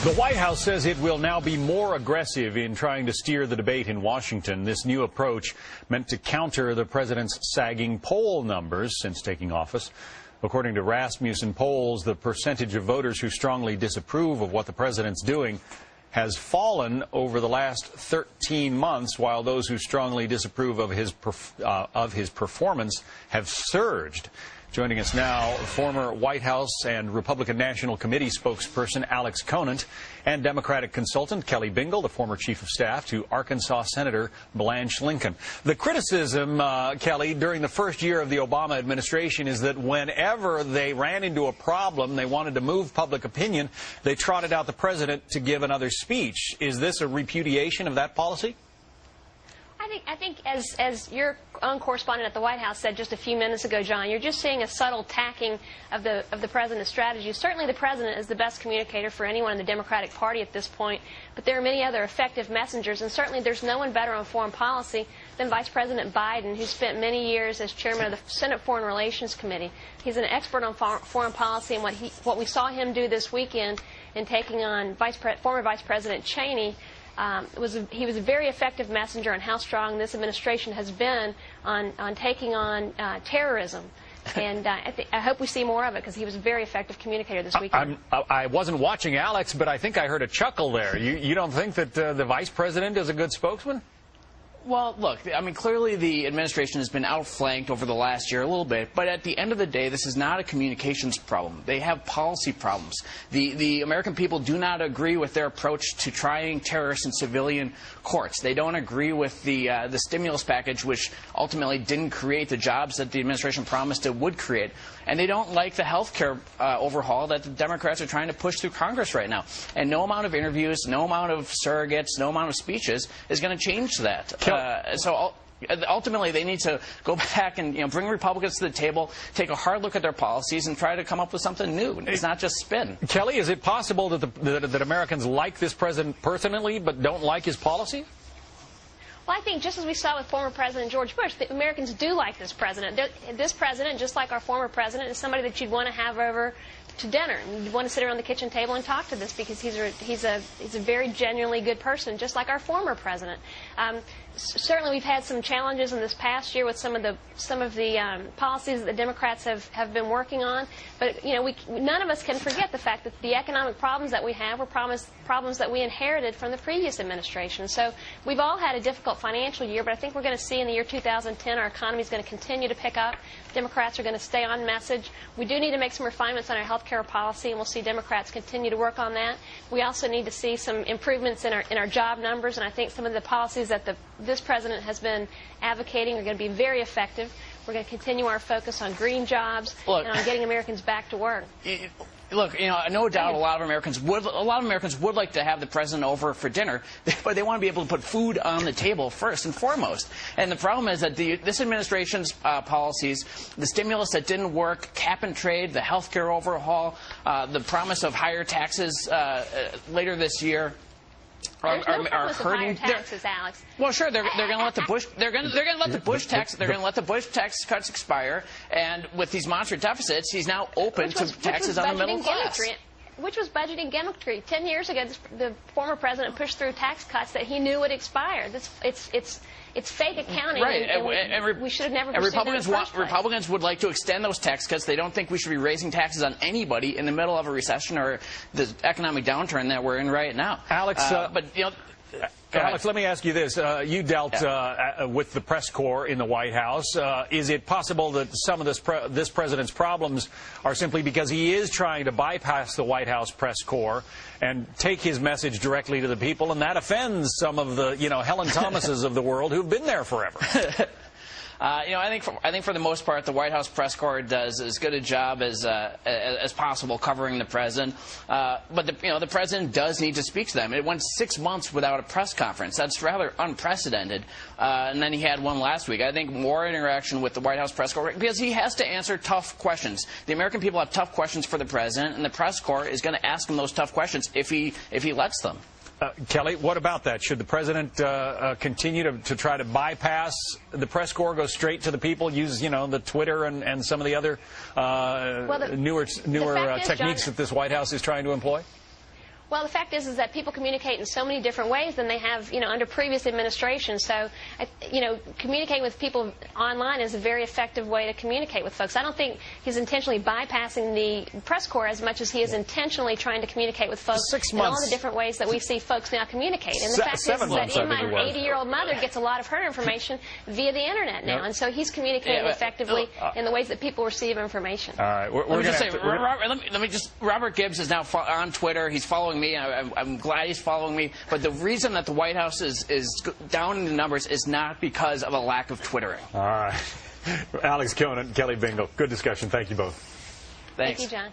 The White House says it will now be more aggressive in trying to steer the debate in Washington. This new approach meant to counter the president's sagging poll numbers since taking office. According to Rasmussen polls, the percentage of voters who strongly disapprove of what the president's doing has fallen over the last 13 months, while those who strongly disapprove of his performance have surged. Joining us now, former White House and Republican National Committee spokesperson Alex Conant and Democratic consultant Kelly Bingel, the former chief of staff to Arkansas Senator Blanche Lincoln. The criticism, Kelly, during the first year of the Obama administration is that whenever they ran into a problem, they wanted to move public opinion, they trotted out the president to give another speech. Is this a repudiation of that policy? I think as your own correspondent at the White House said just a few minutes ago, John, you're just seeing a subtle tacking of the president's strategy. Certainly the president is the best communicator for anyone in the Democratic Party at this point, but there are many other effective messengers, and certainly there's no one better on foreign policy than Vice President Biden, who spent many years as chairman of the Senate Foreign Relations Committee. He's an expert on foreign policy, and what we saw him do this weekend in taking on former Vice President Cheney, he was a very effective messenger on how strong this administration has been on taking on terrorism. And I hope we see more of it, because he was a very effective communicator this weekend. I wasn't watching Alex, but I think I heard a chuckle there. You don't think that the vice president is a good spokesman? Well, look, I mean, clearly the administration has been outflanked over the last year a little bit, but at the end of the day, this is not a communications problem. They have policy problems. The American people do not agree with their approach to trying terrorists in civilian courts. They don't agree with the stimulus package, which ultimately didn't create the jobs that the administration promised it would create. And they don't like the health care overhaul that the Democrats are trying to push through Congress right now. And no amount of interviews, no amount of surrogates, no amount of speeches is going to change that. So ultimately, they need to go back and bring Republicans to the table, take a hard look at their policies, and try to come up with something new. It's not just spin. Kelly, is it possible that Americans like this president personally but don't like his policy? Well, I think just as we saw with former President George Bush, the Americans do like this president. This president, just like our former president, is somebody that you'd want to have over to dinner. You'd want to sit around the kitchen table and talk to this, because he's a very genuinely good person, just like our former president. Certainly, we've had some challenges in this past year with some of the policies that the Democrats have been working on. But none of us can forget the fact that the economic problems that we have were problems that we inherited from the previous administration. So we've all had a difficult financial year, but I think we're going to see in the year 2010 our economy is going to continue to pick up. Democrats are going to stay on message. We do need to make some refinements on our health care policy, and we'll see Democrats continue to work on that. We also need to see some improvements in our job numbers, and I think some of the policies that this president has been advocating are going to be very effective. We're going to continue our focus on green jobs and on getting Americans back to work. Look, no doubt a lot of Americans would like to have the president over for dinner, but they want to be able to put food on the table first and foremost. And the problem is that this administration's policies, the stimulus that didn't work, cap and trade, the health care overhaul, the promise of higher taxes later this year, are hurting taxes, Alex. Well, sure, they're going to let the Bush tax cuts expire, and with these monster deficits, he's now open to taxes on the middle class. Which was budgeting gimmickry. 10 years ago, the former president pushed through tax cuts that he knew would expire. It's fake accounting, right? And we should have never pursued that in the first place. Republicans would like to extend those tax cuts. They don't think we should be raising taxes on anybody in the middle of a recession or the economic downturn that we're in right now. Alex, Alex, let me ask you this. You dealt with the press corps in the White House. Is it possible that some of this president's problems are simply because he is trying to bypass the White House press corps and take his message directly to the people, and that offends some of the, Helen Thomases of the world who've been there forever? I think for the most part, the White House press corps does as good a job as possible covering the president. But the president does need to speak to them. It went 6 months without a press conference. That's rather unprecedented. And then he had one last week. I think more interaction with the White House press corps, because he has to answer tough questions. The American people have tough questions for the president, and the press corps is going to ask him those tough questions if he lets them. Kelly, what about that? Should the president continue to try to bypass the press corps, go straight to the people, use the Twitter and some of the other newer techniques that this White House is trying to employ? Well, the fact is that people communicate in so many different ways than they have, under previous administrations. So, communicating with people online is a very effective way to communicate with folks. I don't think he's intentionally bypassing the press corps as much as he is intentionally trying to communicate with folks in all the different ways that we see folks now communicate. And the fact is that my 80-year-old mother gets a lot of her information via the internet now, and so he's communicating effectively in the ways that people receive information. All right, let me just. Robert Gibbs is now on Twitter. He's following me. I'm glad he's following me. But the reason that the White House is down in the numbers is not because of a lack of Twittering. All right. Alex Conant and Kelly Bingel, good discussion. Thank you both. Thanks. Thank you, John.